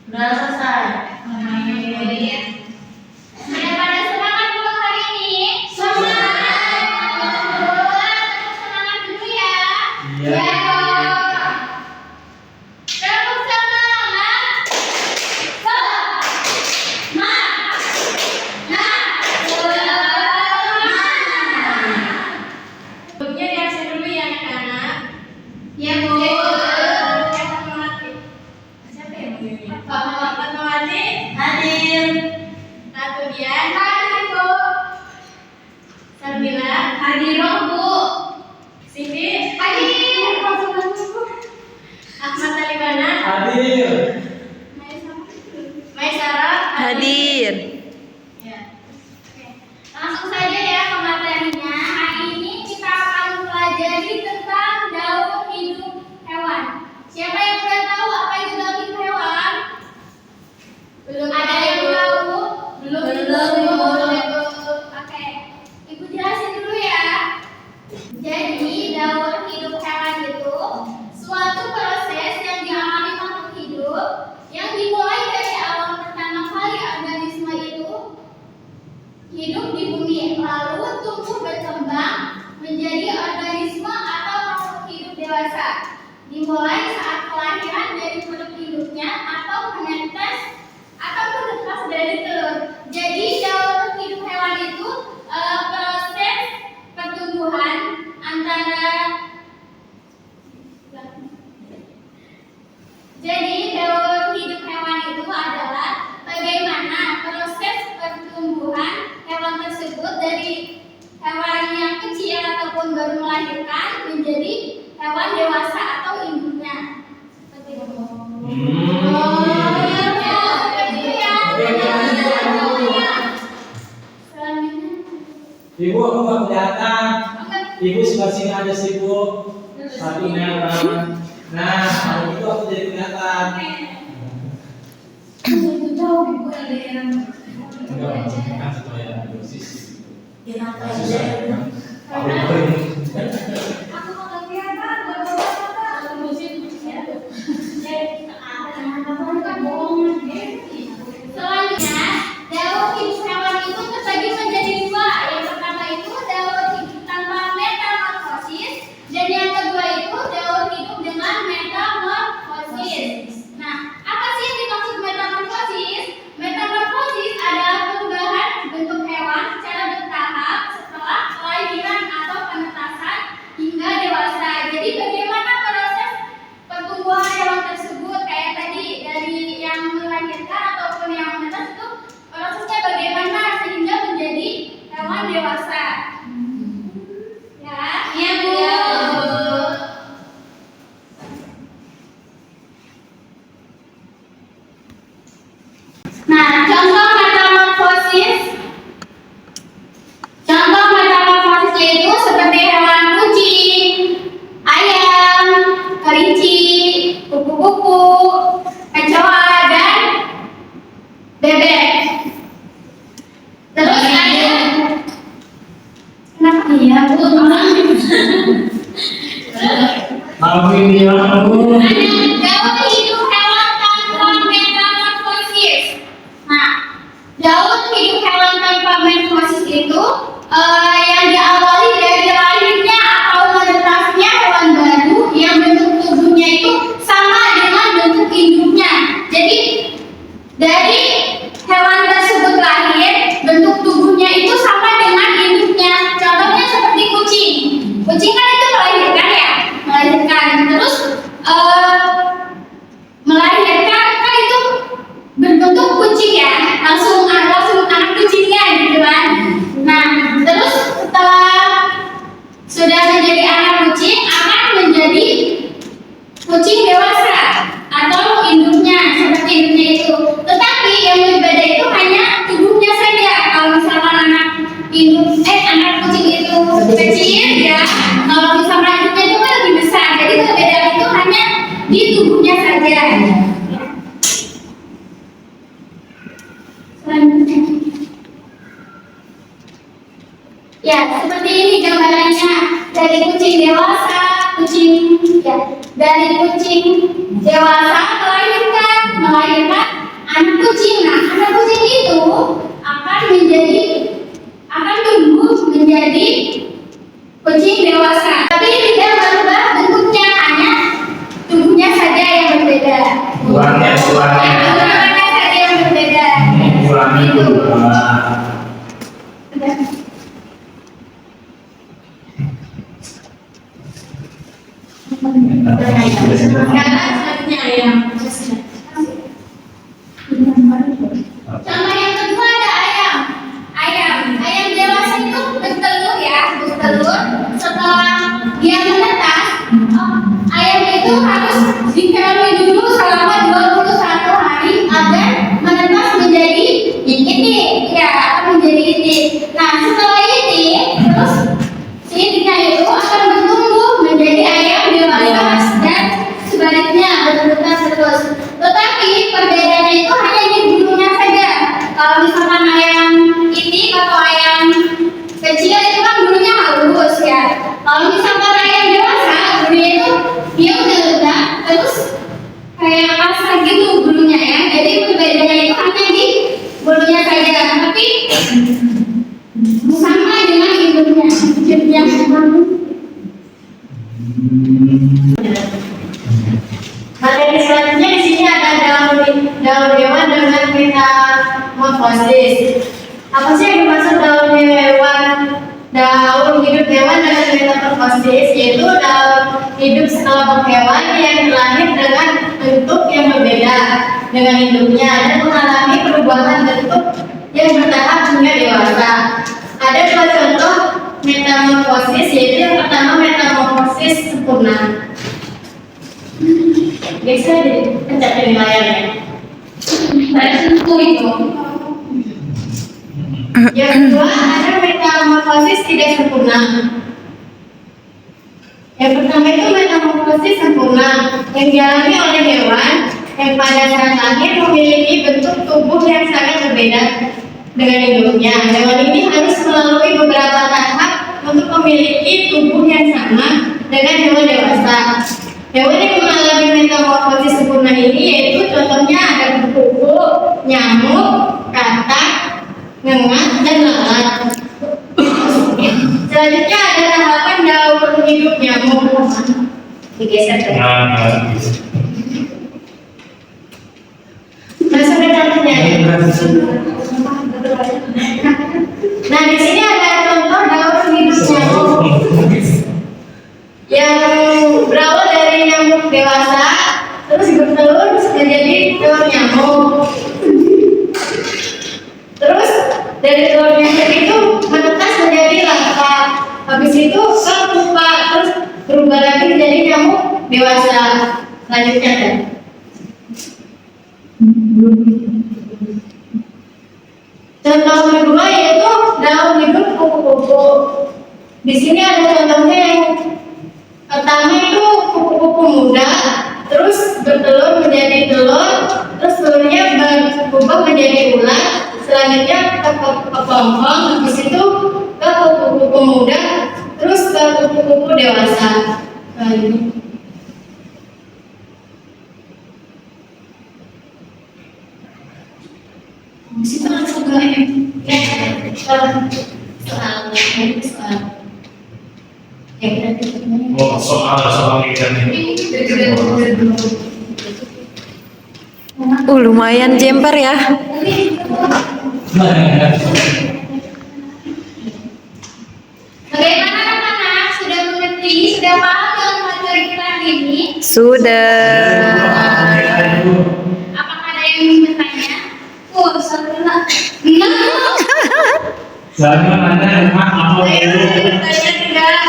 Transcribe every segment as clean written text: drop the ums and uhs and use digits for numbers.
Udah selesai. Sudah pada semangat belum hari ini? Semangat. Semangat dulu ya. Iya. Tepuk semangat. Sebelumnya diaksen dulu ya anak-anak. Ya Bu. Siapa yang bunyinya? Pak Fatmawati Hadir. Natudian hadir Bu. Sarmila hadir Bu. Siti hadir. Ahmad Talibana Hadir. Maisara Hadir. Ya. Oke. Langsung saja ya ke materinya. Hari ini kita akan pelajari tentang daur hidup hewan. Siapa yang sudah tahu apa itu daur hidup hewan? Belum ada yang tahu? Belum. Oke. Ibu jelasin dulu ya. Jadi daur hidup hewan itu suatu proses yang dialami makhluk hidup yang dimulai dari awal pertama kali organisme itu hidup di bumi, lalu tumbuh berkembang menjadi organisme atau makhluk hidup dewasa. Dimulai saat kelahiran dari produk hidupnya atau menetes atau menetas dari telur. Jadi daur hidup hewan itu proses pertumbuhan antara Jadi daur hidup hewan itu adalah bagaimana proses pertumbuhan hewan tersebut dari hewan yang kecil ataupun baru melahirkan menjadi hewan dewasa atau induknya. Seperti itu. Ibu, aku nggak kelihatan. Ibu sebelah sini ada sih Bu. Satu merah. Nah, kalau itu aku jadi kelihatan. Enggak, kan sesuai yang dosis. Kenapa Dosis ya? kan? Aku Aku mau kelihatan, Selanjutnya, daur hidup hewan itu terbagi menjadi dua. Yang pertama itu daur hidup tanpa metamorfosis, dan yang kedua itu daur hidup dengan metamorfosis. Nah, apa sih yang dimaksud metamorfosis? Metamorfosis adalah perubahan bentuk hewan secara bertahap setelah kelahiran atau penetasan hingga dewasa. Jadi bagaimana proses pertumbuhan hewan tersebut? Kayak tadi dari yang melahirkan ataupun yang menetas itu prosesnya bagaimana sehingga menjadi hewan dewasa. Ya, iya Bu. Nah, contoh metamorfosisnya itu seperti hewan kucing, ayam, kelinci, kupu-kupu, kecoa, dan bebek. Terus ada kenapa ya Bu? Aku ini aku. Ada daur hidup hewan tanpa metamorfosis. Nah, daur hidup hewan tanpa metamorfosis itu yang diawali dari lahirnya atau menetasnya hewan baru yang bentuk tubuhnya itu sama dengan bentuk induknya. Jadi dari hewan tersebut lahir, bentuk tubuhnya itu sama dengan induknya. Contohnya seperti kucing. Kucing kan itu melahirkan ya, terus melahirkan kan itu berbentuk kucing ya, langsung anak kucingnya gitu kan. Nah, terus setelah sudah menjadi anak kucing akan menjadi kucing dewasa atau induknya seperti induknya itu. Tetapi yang berbeda itu hanya tubuhnya saja. Kalau misalkan anak kucing itu kecil ya, kalau misalkan induknya itu kan lebih besar. Jadi perbedaan itu hanya di tubuhnya saja. Selanjutnya. Ya, seperti ini gambarannya dari kucing dewasa, dari kucing dewasa melahirkan Mana saja yang berbeda. Ulangi Itu. dua. Sekarang selanjutnya ayam. Contoh yang kedua ada ayam. Ayam dewasa itu bertelur ya, bertelur. Setelah dia menetas, ayam itu harus dikerami dulu selama 21 hari agar menetas menjadi itik, ya, akan menjadi itik. Nah, setelah itik, terus si itiknya itu akan bertumbuh menjadi ayam dewasa dan sebaliknya bertetas terus. Tetapi perbedaannya itu hanya di bulunya saja. Kalau misalkan ayam itik atau ayam kecil itu kan bulunya halus ya. Kalau misalkan ayam dewasa, bulunya itu dia udah legak, terus kayak kasar gitu bulunya ya. Jadi perbedaannya itu hanya di bulunya saja. Tapi sama dengan induknya. Yang Materi selanjutnya di sini ada daun hewan dengan metamorfosis. Apa sih yang dimaksud daun hidup hewan dengan metamorfosis? Yaitu daun hidup sekelompok hewan yang terlahir dengan bentuk yang berbeda dengan induknya dan mengalami perubahan bentuk yang bertahap hingga dewasa. Ada dua contoh metamorfosis, yaitu yang pertama metamorfosis sempurna. Bisa dipencet di layarnya. saya sentuh itu. Yang kedua ada metamorfosis tidak sempurna. Yang pertama itu metamorfosis sempurna yang dialami oleh hewan yang pada saat lahir memiliki bentuk tubuh yang sangat berbeda dengan induknya. Hewan ini harus melalui beberapa tahap untuk memiliki tubuh yang sama dengan hewan dewasa. Hewan yang mengalami metamorfosis sempurna ini yaitu contohnya ada kuku, nyamuk, katak, ngengat, dan lalat. Selanjutnya ada tahapan daur hidup nyamuk. Digeser deh. Masuk ke contohnya. Nah, di sini ada contoh daur hidup nyamuk yang berawal dari nyamuk dewasa, terus bertelur menjadi telur nyamuk. Terus dari telur nyamuk itu menetas menjadi larva. Habis itu ke pupa, terus berubah lagi menjadi nyamuk dewasa. Lanjutnya kan. Contoh kedua yaitu daun hidup kupu-kupu. Di sini ada contohnya yang pertama itu kupu-kupu muda, terus bertelur menjadi telur, terus telurnya berubah menjadi ular, selanjutnya ke kepompong, habis itu ke kupu-kupu muda, terus ke kupu-kupu dewasa. Nah, ini. Situ langsung ke soal. Oh, soal ini. Lumayan jemper ya. Bagaimana anak-anak sudah mengerti, sudah paham dengan materi kita hari ini? Sudah. Apakah ada yang ingin bertanya? Oh, salah. Soalnya mana apa itu? Saya tidak.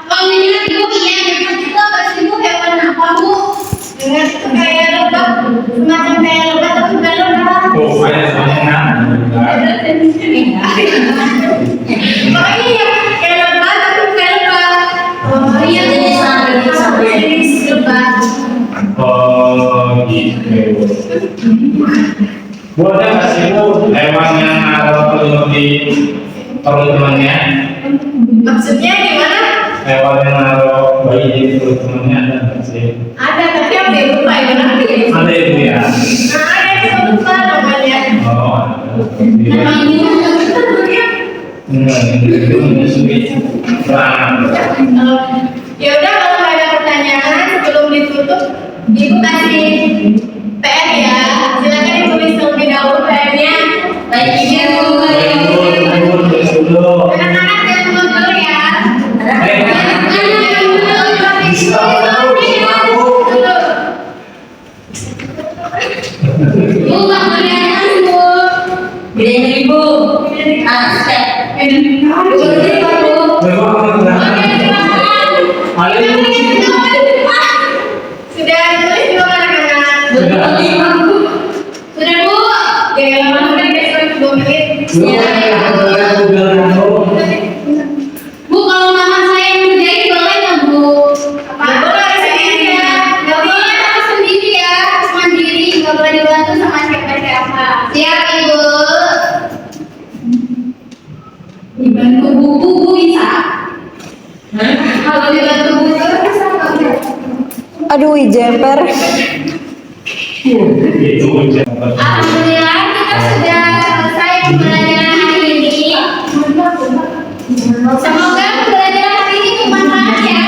Kalau minyak itu iya, minyak itu apa sih bu? Hewan apa bu? Dengan itu kayak lebah, semacam kayak lebah tapi bukan lebah. Oh, saya soalnya Pokoknya ya kayak lebah tapi bukan lebah. Oh iya, jadi jenis lebah. Oh, gitu. Boleh nggak sih bu hewan yang naruh telur di perut temannya? Maksudnya gimana? Hewan yang naruh bayi di perut temannya ada nggak sih? Ada tapi aku udah lupa ya nanti. Ada itu ya. Nah ada yang lupa namanya. Oh, Nama ini ya. itu menyusui beranak. Ya udah kalau ada pertanyaan sebelum ditutup, ibu kasih PR ya. Bu, nggak kelihatan Bu. Gedein ibu. Nah, step. Bu, jadi Pak, Bu. Memang Oke, kelihatan. silakan. Ada Yang yang ini lucu. nomor depan. Sudah tulis belum anak-anak? Sudah. Sudah Bu. Jangan lama-lama kan kita 2 menit. Belum ada yang bilang dulu. Bu, kalau mama saya yang ngerjain boleh nggak Bu? Nggak boleh sendiri ya. Nggak boleh harus sendiri ya, harus mandiri, nggak boleh dibantu sama siapa-siapa. Siap Ibu. Dibantu buku Bu bisa? Kalau dibantu buku bisa nggak Bu? Aduh, jemper. Itu aja. Alhamdulillah kita sudah selesai pembelajaran hari ini. Semoga pembelajaran hari ini bermanfaat ya.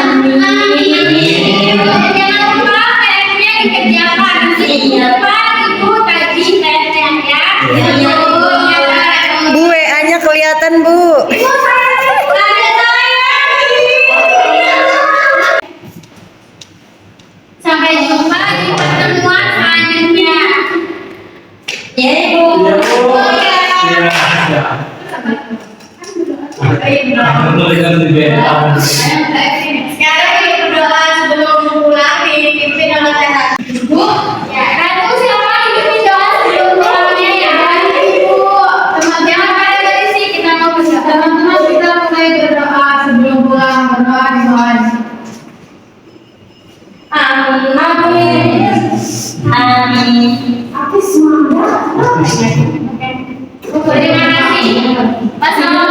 Amin. Jangan lupa PR-nya dikerjakan. Minggu depan Ibu tadi PR-nya ya. Iya. Bu, WA-nya kelihatan, Bu. Ibu saya ada saya. Sampai jumpa di pertemuan selanjutnya. Ya, Ibu. Iya, Bu. Iya, iya. Tulisan di bentang. Sekarang kita berdoa sebelum pulang dipimpin oleh Teh. Bu, ya, Ratu silakan dipimpin doa sebelum pulangnya ya. Ibu, jangan pada berisik, kita mau berdoa. Teman-teman kita mulai berdoa sebelum pulang. Berdoa di bawah. Amin. Amin. Aku semangat. Terima kasih. Wassalamualaikum